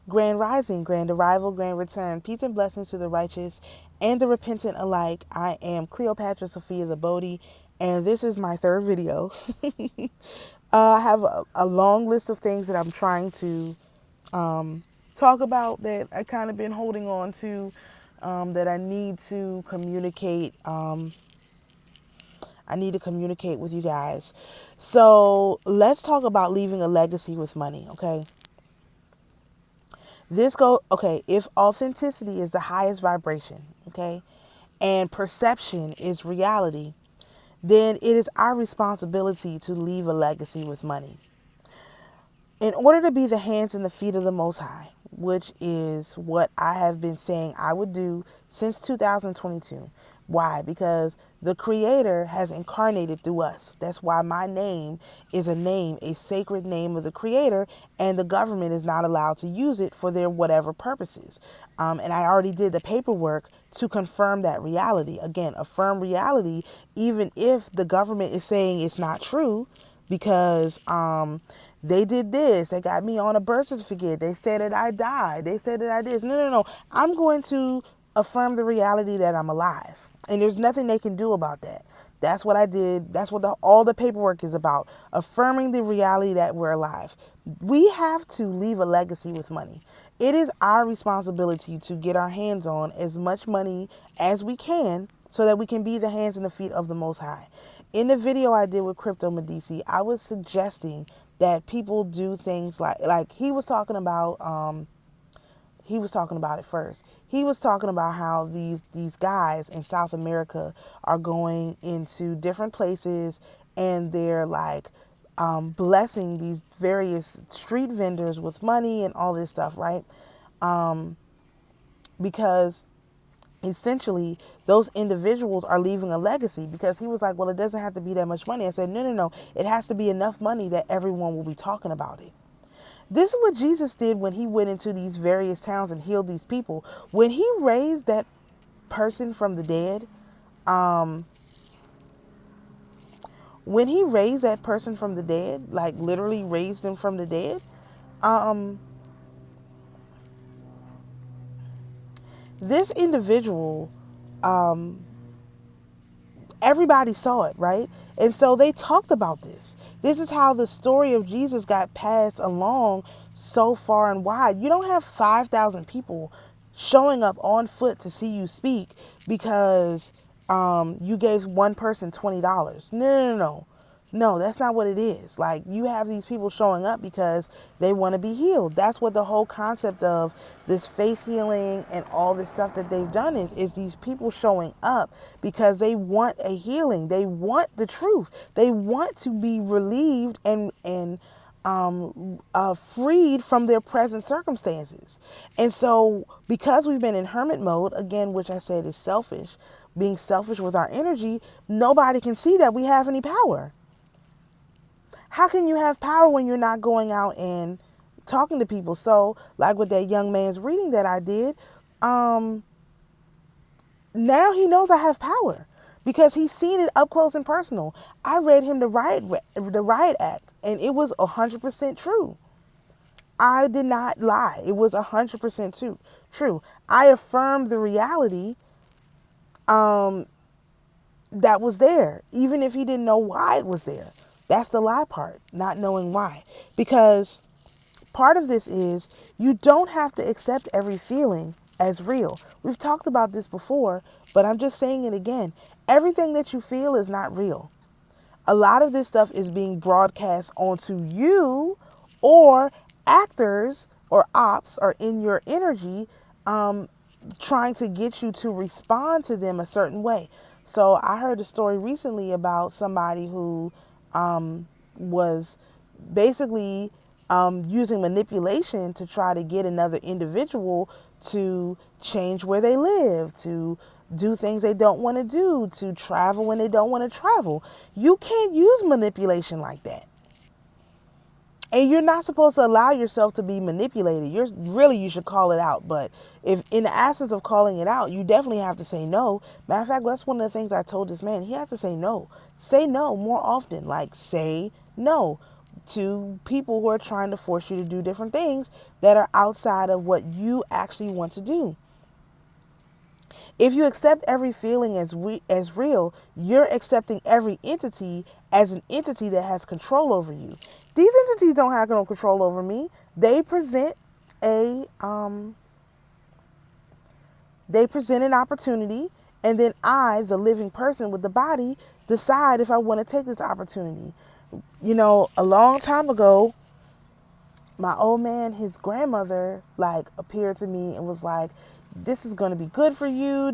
Grand rising, grand arrival, grand return. Peace and blessings to the righteous and the repentant alike. I am Cleopadra Sophia the Bodhi, and this is my third video. I have a long list of things that I'm trying to talk about that I kind of been holding on to, that I need to communicate. I need to communicate with you guys. So let's talk about leaving a legacy with money, okay? If authenticity is the highest vibration, okay, and perception is reality, then it is our responsibility to leave a legacy with money. In order to be the hands and the feet of the Most High, which is what I have been saying I would do since 2022. Why? Because the Creator has incarnated through us. That's why my name is a sacred name of the Creator, and the government is not allowed to use it for their whatever purposes. And I already did the paperwork to confirm that reality. Again, affirm reality, even if the government is saying it's not true, because they did this. They got me on a birth certificate. They said that I died. They said that I did. No. I'm going to affirm the reality that I'm alive. And there's nothing they can do about that. That's what I did. That's what all the paperwork is about. Affirming the reality that we're alive. We have to leave a legacy with money. It is our responsibility to get our hands on as much money as we can so that we can be the hands and the feet of the Most High. In the video I did with CryptodeMedici, I was suggesting that people do things like he was talking about it first. He was talking about how these guys in South America are going into different places and they're like blessing these various street vendors with money and all this stuff, right? Because essentially those individuals are leaving a legacy, because he was like, well, it doesn't have to be that much money. I said, no. It has to be enough money that everyone will be talking about it. This is what Jesus did when he went into these various towns and healed these people. When he raised that person from the dead, like literally raised them from the dead, this individual, everybody saw it, right? And so they talked about this. This is how the story of Jesus got passed along so far and wide. You don't have 5,000 people showing up on foot to see you speak because you gave one person $20. No. No, that's not what it is. Like, you have these people showing up because they want to be healed. That's what the whole concept of this faith healing and all this stuff that they've done is these people showing up because they want a healing. They want the truth. They want to be relieved and freed from their present circumstances. And so because we've been in hermit mode, again, which I said is selfish, being selfish with our energy, nobody can see that we have any power. How can you have power when you're not going out and talking to people? So, like with that young man's reading that I did, now he knows I have power because he's seen it up close and personal. I read him the riot act, and it was 100% true. I did not lie. It was 100% true. I affirmed the reality that was there, even if he didn't know why it was there. That's the lie part, not knowing why. Because part of this is you don't have to accept every feeling as real. We've talked about this before, but I'm just saying it again. Everything that you feel is not real. A lot of this stuff is being broadcast onto you, or actors or ops are in your energy trying to get you to respond to them a certain way. So I heard a story recently about somebody who was basically using manipulation to try to get another individual to change where they live, to do things they don't want to do, to travel when they don't want to travel. You can't use manipulation like that. And you're not supposed to allow yourself to be manipulated. You should call it out. But if in the absence of calling it out, you definitely have to say no. Matter of fact, that's one of the things I told this man. He has to say no. Say no more often. Like, say no. to people who are trying to force you to do different things that are outside of what you actually want to do. If you accept every feeling as real, you're accepting every entity as an entity that has control over you. These entities don't have no control over me. They present a they present an opportunity, and then I, the living person with the body, decide if I want to take this opportunity. You know, a long time ago, my old man, his grandmother, like, appeared to me and was like, this is going to be good for you,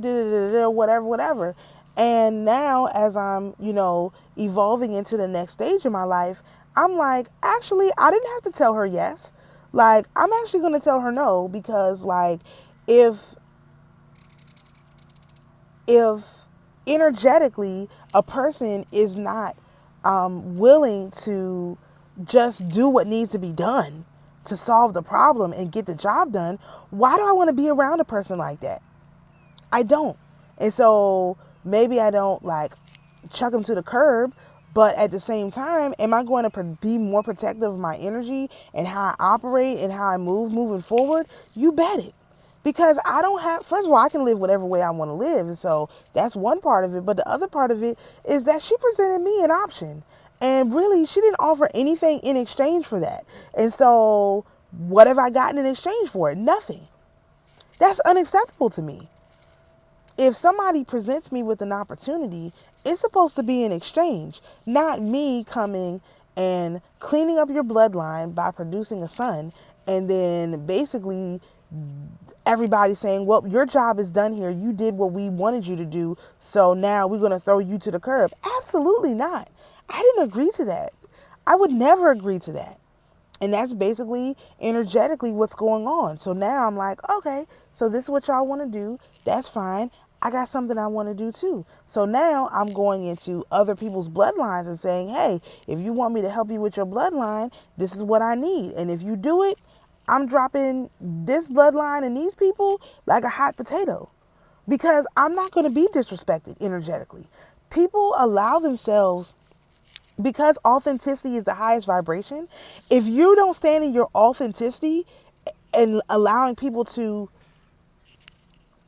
whatever, whatever. And now, as I'm, you know, evolving into the next stage of my life, I'm like, actually, I didn't have to tell her yes. Like, I'm actually going to tell her no, because, like, if energetically a person is not willing to just do what needs to be done to solve the problem and get the job done, why do I want to be around a person like that? I don't. And so maybe I don't like chuck them to the curb, but at the same time, am I going to be more protective of my energy and how I operate and how I move moving forward? You bet it. Because I don't have, first of all, I can live whatever way I want to live. And so that's one part of it. But the other part of it is that she presented me an option. And really, she didn't offer anything in exchange for that. And so what have I gotten in exchange for it? Nothing. That's unacceptable to me. If somebody presents me with an opportunity, it's supposed to be an exchange, not me coming and cleaning up your bloodline by producing a son, and then basically everybody saying, well, your job is done here. You did what we wanted you to do, so now we're going to throw you to the curb. Absolutely not. I didn't agree to that. I would never agree to that. And that's basically energetically what's going on. So now I'm like, okay, so this is what y'all want to do. That's fine. I got something I want to do too. So now I'm going into other people's bloodlines and saying, hey, if you want me to help you with your bloodline, this is what I need. And if you do it, I'm dropping this bloodline and these people like a hot potato, because I'm not going to be disrespected energetically. People allow themselves, because authenticity is the highest vibration. If you don't stand in your authenticity and allowing people to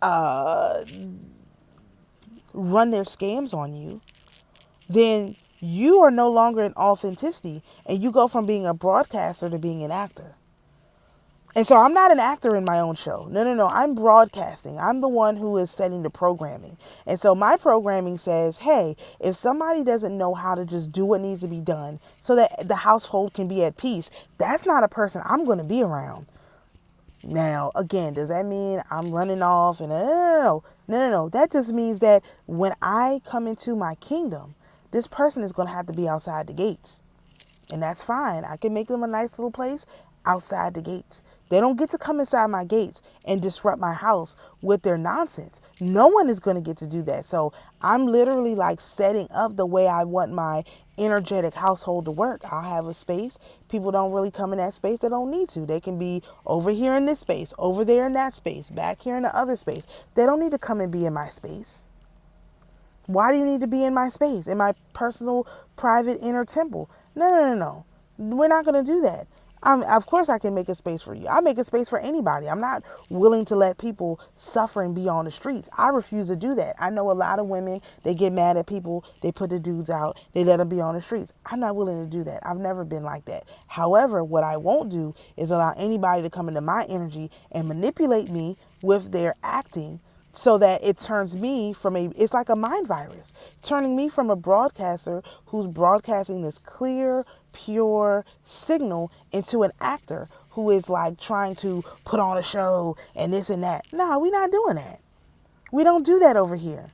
run their scams on you, then you are no longer in authenticity, and you go from being a broadcaster to being an actor. And so I'm not an actor in my own show. No. I'm broadcasting. I'm the one who is setting the programming. And so my programming says, hey, if somebody doesn't know how to just do what needs to be done so that the household can be at peace, that's not a person I'm going to be around. Now, again, does that mean I'm running off? And no. That just means that when I come into my kingdom, this person is going to have to be outside the gates. And that's fine. I can make them a nice little place outside the gates. They don't get to come inside my gates and disrupt my house with their nonsense. No one is going to get to do that. So I'm literally like setting up the way I want my energetic household to work. I'll have a space. People don't really come in that space. They don't need to. They can be over here in this space, over there in that space, back here in the other space. They don't need to come and be in my space. Why do you need to be in my space, in my personal, private, inner temple? No. We're not going to do that. Of course I can make a space for you. I make a space for anybody. I'm not willing to let people suffer and be on the streets. I refuse to do that. I know a lot of women, they get mad at people. They put the dudes out. They let them be on the streets. I'm not willing to do that. I've never been like that. However, what I won't do is allow anybody to come into my energy and manipulate me with their acting, so that it turns me from it's like a mind virus, turning me from a broadcaster who's broadcasting this clear, pure signal into an actor who is like trying to put on a show and this and that. No, we're not doing that. We don't do that over here.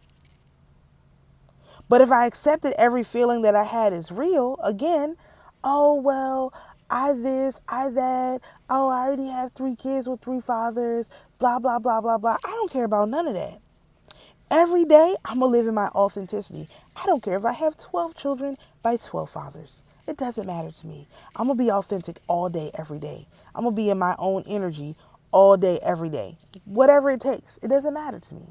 But if I accepted every feeling that I had is real, again, oh, well, I this, I that, oh, I already have 3 kids with 3 fathers, blah, blah, blah, blah, blah. I don't care about none of that. Every day, I'm going to live in my authenticity. I don't care if I have 12 children by 12 fathers. It doesn't matter to me. I'm going to be authentic all day, every day. I'm going to be in my own energy all day, every day. Whatever it takes. It doesn't matter to me.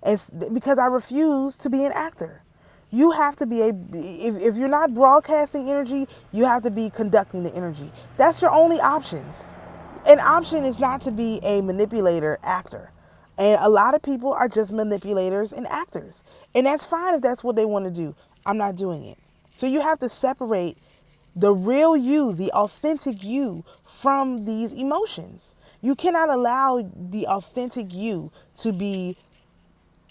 It's because I refuse to be an actor. You have to be if you're not broadcasting energy, you have to be conducting the energy. That's your only options. An option is not to be a manipulator actor. And a lot of people are just manipulators and actors. And that's fine if that's what they want to do. I'm not doing it. So you have to separate the real you, the authentic you, from these emotions. You cannot allow the authentic you to be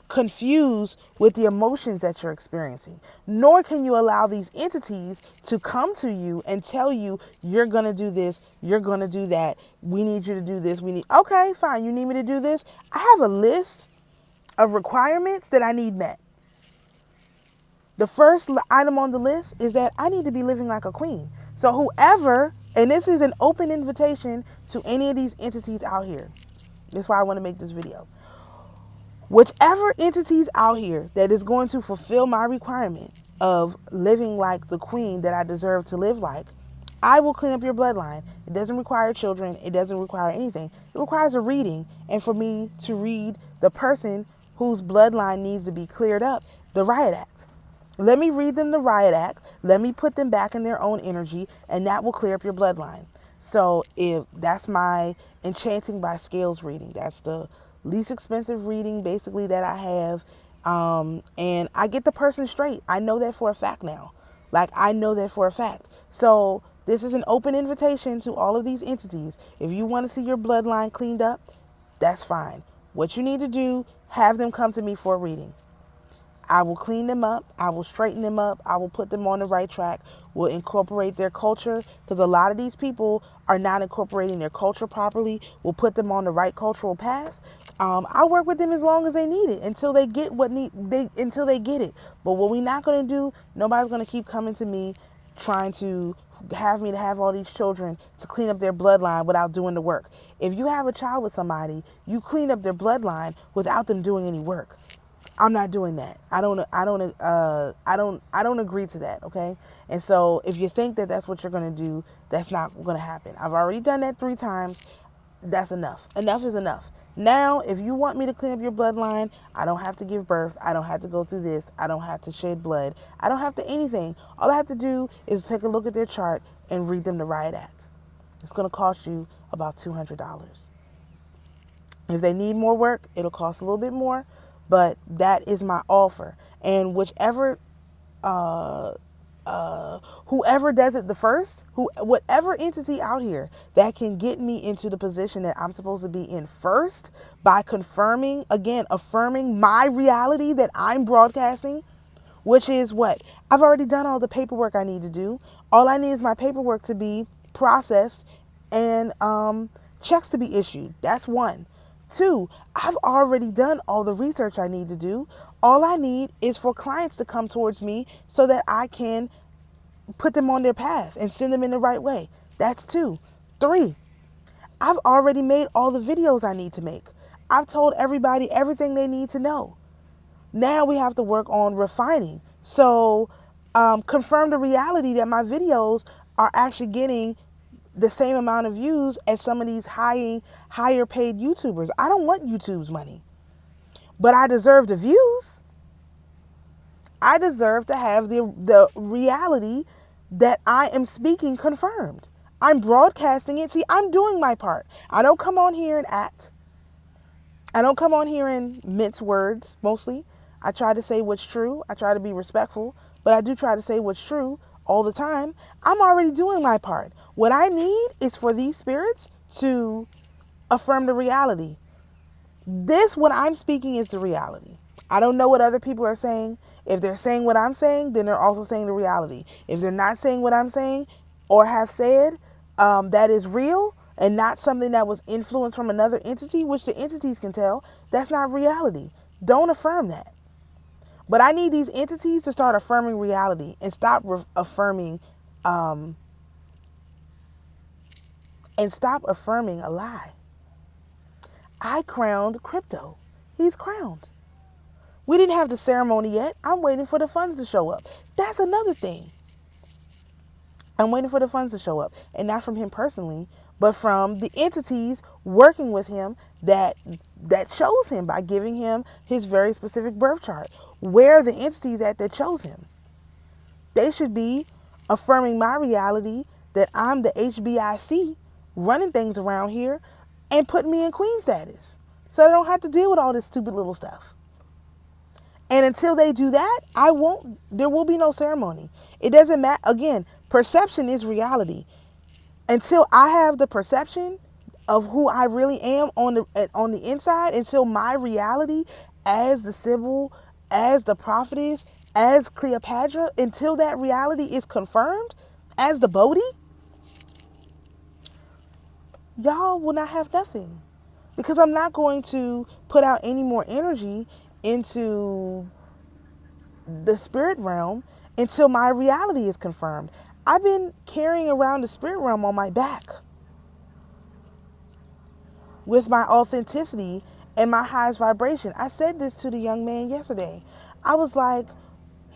confused with the emotions that you're experiencing. Nor can you allow these entities to come to you and tell you, you're going to do this, you're going to do that, we need you to do this, okay, fine, you need me to do this. I have a list of requirements that I need met. The first item on the list is that I need to be living like a queen. So whoever, and this is an open invitation to any of these entities out here. That's why I want to make this video. Whichever entities out here that is going to fulfill my requirement of living like the queen that I deserve to live like, I will clean up your bloodline. It doesn't require children. It doesn't require anything. It requires a reading. And for me to read the person whose bloodline needs to be cleared up, the Riot Act. Let me read them the Riot Act. Let me put them back in their own energy, and that will clear up your bloodline. So if that's my Enchanting by Scales reading, that's the least expensive reading basically that I have. And I get the person straight. I know that for a fact now. Like, I know that for a fact. So this is an open invitation to all of these entities. If you want to see your bloodline cleaned up, that's fine. What you need to do, have them come to me for a reading. I will clean them up. I will straighten them up. I will put them on the right track. We'll incorporate their culture, because a lot of these people are not incorporating their culture properly. We'll put them on the right cultural path. I work with them as long as they need it until they get until they get it. But what we're not going to do, nobody's going to keep coming to me trying to have me to have all these children to clean up their bloodline without doing the work. If you have a child with somebody, you clean up their bloodline without them doing any work. I'm not doing that. I don't agree to that. Okay. And so if you think that that's what you're going to do, that's not going to happen. I've already done that 3 times. That's enough. Enough is enough. Now, if you want me to clean up your bloodline, I don't have to give birth. I don't have to go through this. I don't have to shed blood. I don't have to anything. All I have to do is take a look at their chart and read them the Riot Act. It's going to cost you about $200. If they need more work, it'll cost a little bit more. But that is my offer. And whichever, whoever does it the first, whatever entity out here that can get me into the position that I'm supposed to be in first by confirming, again, affirming my reality that I'm broadcasting, which is what? I've already done all the paperwork I need to do. All I need is my paperwork to be processed and checks to be issued. That's 1. 2, I've already done all the research I need to do. All I need is for clients to come towards me so that I can put them on their path and send them in the right way. That's 2. 3, I've already made all the videos I need to make. I've told everybody everything they need to know. Now we have to work on refining. So confirm the reality that my videos are actually getting the same amount of views as some of these higher paid YouTubers. I don't want YouTube's money, but I deserve the views. I deserve to have the reality that I am speaking confirmed. I'm broadcasting it. See, I'm doing my part. I don't come on here and act. I don't come on here and mince words, mostly. I try to say what's true. I try to be respectful, but I do try to say what's true all the time. I'm already doing my part. What I need is for these spirits to affirm the reality. This, what I'm speaking, is the reality. I don't know what other people are saying. If they're saying what I'm saying, then they're also saying the reality. If they're not saying what I'm saying or have said that is real and not something that was influenced from another entity, which the entities can tell, that's not reality. Don't affirm that. But I need these entities to start affirming reality and stop affirming a lie. I crowned Crypto. He's crowned. We didn't have the ceremony yet. I'm waiting for the funds to show up. That's another thing. I'm waiting for the funds to show up. And not from him personally, but from the entities working with him that that chose him by giving him his very specific birth chart. Where are the entities that chose him? They should be affirming my reality that I'm the HBIC running things around here and putting me in queen status so I don't have to deal with all this stupid little stuff. And until they do that, there will be no ceremony. It doesn't matter. Again, perception is reality. Until I have the perception of who I really am on the inside, until my reality as the Sybil, as the prophetess, as Cleopatra, until that reality is confirmed as the Bodhi, y'all will not have nothing. Because I'm not going to put out any more energy into the spirit realm until my reality is confirmed. I've been carrying around the spirit realm on my back with my authenticity and my highest vibration. I said this to the young man yesterday. He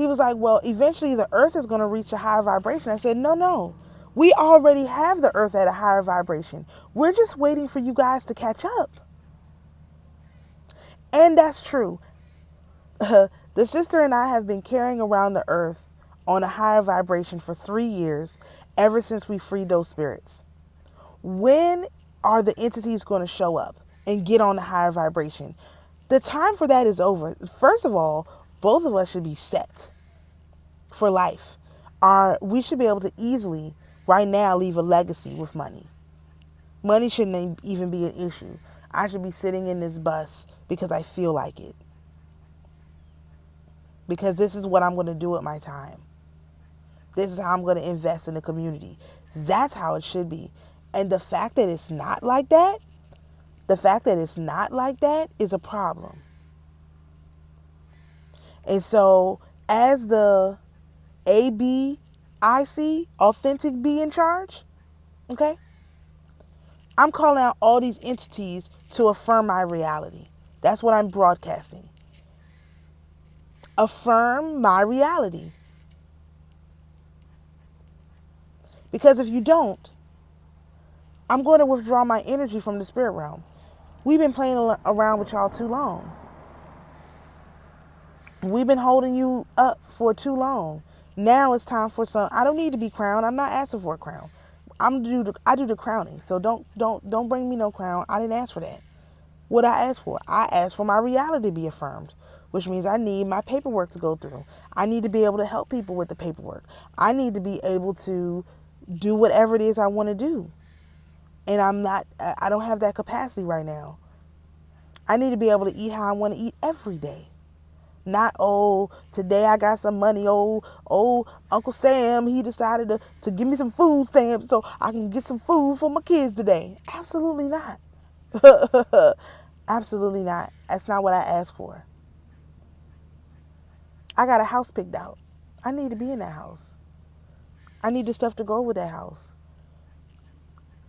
was like, well, eventually the earth is going to reach a higher vibration. I said, no. We already have the earth at a higher vibration. We're just waiting for you guys to catch up. And that's true. The sister and I have been carrying around the earth on a higher vibration for 3 years, ever since we freed those spirits. When are the entities going to show up and get on the higher vibration? The time for that is over. First of all, both of us should be set for life. We should be able to easily, right now, leave a legacy with money. Money shouldn't even be an issue. I should be sitting in this bus because I feel like it. Because this is what I'm going to do with my time. This is how I'm going to invest in the community. That's how it should be. And the fact that it's not like that, is a problem. And so, as the ABIC, authentic be in charge, okay? I'm calling out all these entities to affirm my reality. That's what I'm broadcasting. Affirm my reality. Because if you don't, I'm going to withdraw my energy from the spirit realm. We've been playing around with y'all too long. We've been holding you up for too long. Now it's time for some. I don't need to be crowned. I'm not asking for a crown. I do the crowning. So don't bring me no crown. I didn't ask for that. What I asked for? I asked for my reality to be affirmed, which means I need my paperwork to go through. I need to be able to help people with the paperwork. I need to be able to do whatever it is I want to do. And I don't have that capacity right now. I need to be able to eat how I want to eat every day. Not, today I got some money. Uncle Sam, he decided to give me some food stamps so I can get some food for my kids today. Absolutely not. Absolutely not. That's not what I asked for. I got a house picked out. I need to be in that house. I need the stuff to go with that house.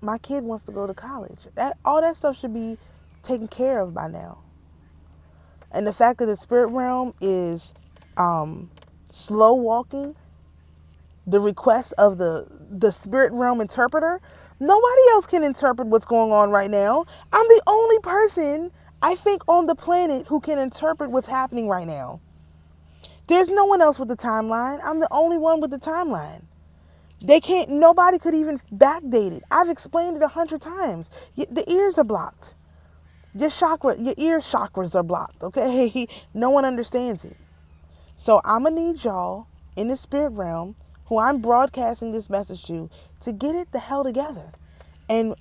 My kid wants to go to college. All that stuff should be taken care of by now. And the fact that the spirit realm is slow walking the request of the spirit realm interpreter, nobody else can interpret what's going on right now. I'm the only person, I think, on the planet who can interpret what's happening right now. There's no one else with the timeline. I'm the only one with the timeline. Nobody could even backdate it. I've explained it 100 times. The ears are blocked. Your ear chakras are blocked, okay? No one understands it. So I'm going to need y'all in the spirit realm, who I'm broadcasting this message to get it the hell together and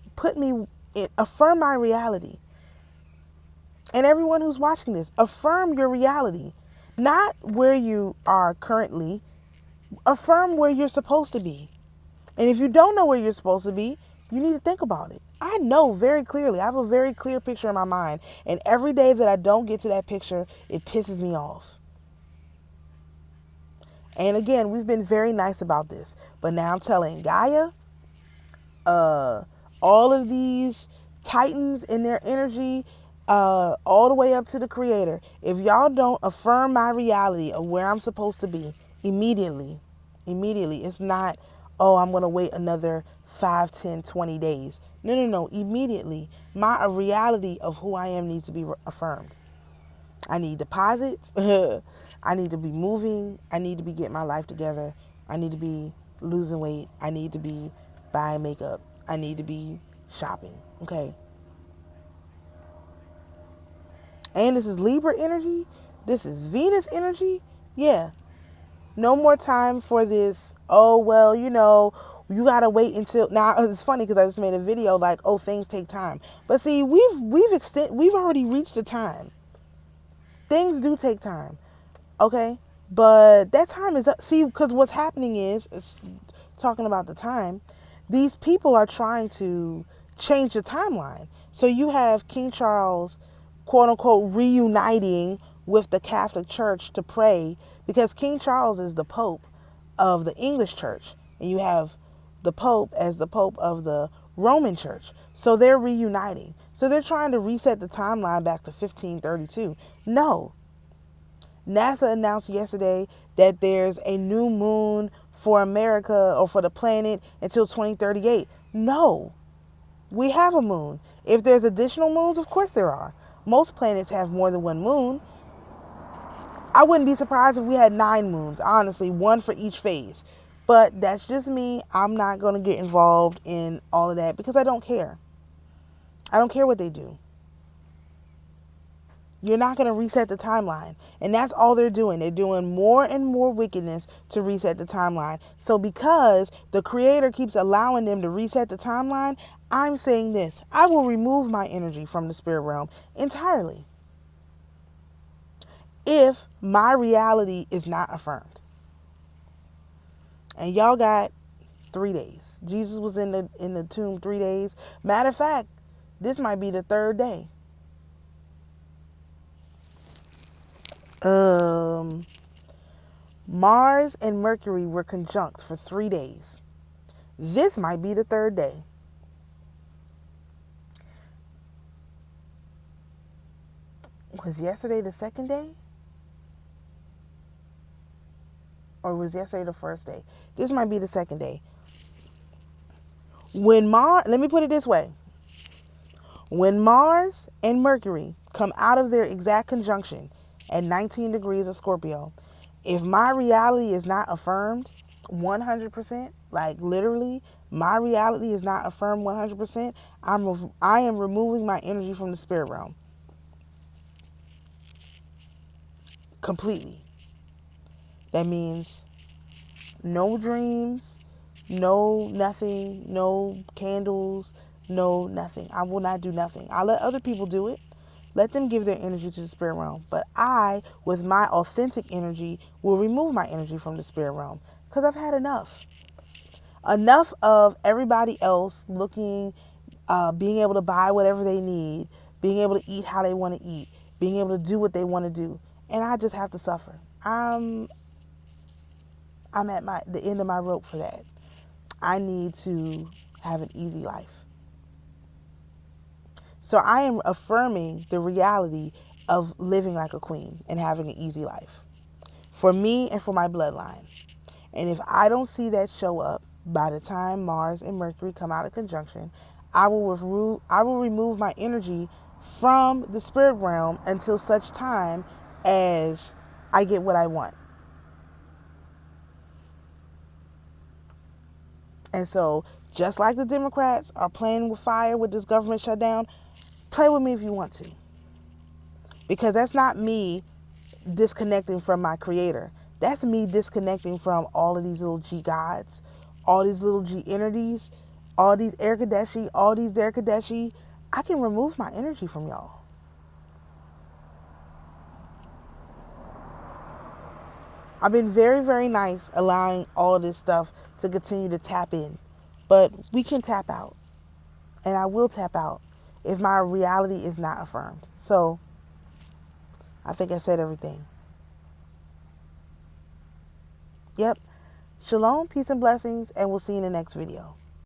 affirm my reality. And everyone who's watching this, affirm your reality. Not where you are currently. Affirm where you're supposed to be. And if you don't know where you're supposed to be, you need to think about it. I know very clearly. I have a very clear picture in my mind. And every day that I don't get to that picture, it pisses me off. And again, we've been very nice about this. But now I'm telling Gaia, all of these titans in their energy, all the way up to the creator. If y'all don't affirm my reality of where I'm supposed to be immediately, it's not, I'm going to wait another 5, 10, 20 days. No. Immediately, My reality of who I am needs to be affirmed. I need deposits. I need to be moving. I need to be getting my life together. I need to be losing weight. I need to be buying makeup. I need to be shopping. Okay. And this is Libra energy. This is Venus energy. Yeah. No more time for this. Oh, well, you know, you got to wait until now. It's funny because I just made a video like, oh, things take time. But see, we've already reached the time. Things do take time. Okay. But that time is up. See, because what's happening is talking about the time, these people are trying to change the timeline. So you have King Charles, quote unquote, reuniting with the Catholic Church to pray, because King Charles is the Pope of the English Church, and you have the Pope as the Pope of the Roman Church. So they're reuniting. So they're trying to reset the timeline back to 1532. No. NASA announced yesterday that there's a new moon for America or for the planet until 2038. No. We have a moon. If there's additional moons, of course there are. Most planets have more than one moon. I wouldn't be surprised if we had 9 moons, honestly, one for each phase. But that's just me. I'm not going to get involved in all of that because I don't care. I don't care what they do. You're not going to reset the timeline. And that's all they're doing. They're doing more and more wickedness to reset the timeline. So because the Creator keeps allowing them to reset the timeline, I'm saying this. I will remove my energy from the spirit realm entirely if my reality is not affirmed. And y'all got 3 days. Jesus was in the tomb 3 days. Matter of fact, this might be the 3rd day. Mars and Mercury were conjunct for 3 days. This might be the 3rd day. Was yesterday the 2nd day? Or was yesterday the 1st day? This might be the 2nd day. Let me put it this way. When Mars and Mercury come out of their exact conjunction at 19 degrees of Scorpio, if my reality is not affirmed 100%, like literally, my reality is not affirmed 100%, I am removing my energy from the spirit realm. Completely. That means no dreams, no nothing, no candles, no nothing. I will not do nothing. I'll let other people do it. Let them give their energy to the spirit realm. But I, with my authentic energy, will remove my energy from the spirit realm. Because I've had enough. Enough of everybody else looking, being able to buy whatever they need, being able to eat how they want to eat, being able to do what they want to do. And I just have to suffer. I'm at the end of my rope for that. I need to have an easy life. So I am affirming the reality of living like a queen and having an easy life for me and for my bloodline. And if I don't see that show up by the time Mars and Mercury come out of conjunction, I will remove my energy from the spirit realm until such time as I get what I want. And so, just like the Democrats are playing with fire with this government shutdown, play with me if you want to. Because that's not me disconnecting from my Creator. That's me disconnecting from all of these little G gods, all these little G entities, all these Erkadeshi, all these Derkadeshi. I can remove my energy from y'all. I've been very, very nice allowing all this stuff to continue to tap in. But we can tap out. And I will tap out if my reality is not affirmed. So, I think I said everything. Yep. Shalom, peace and blessings, and we'll see you in the next video.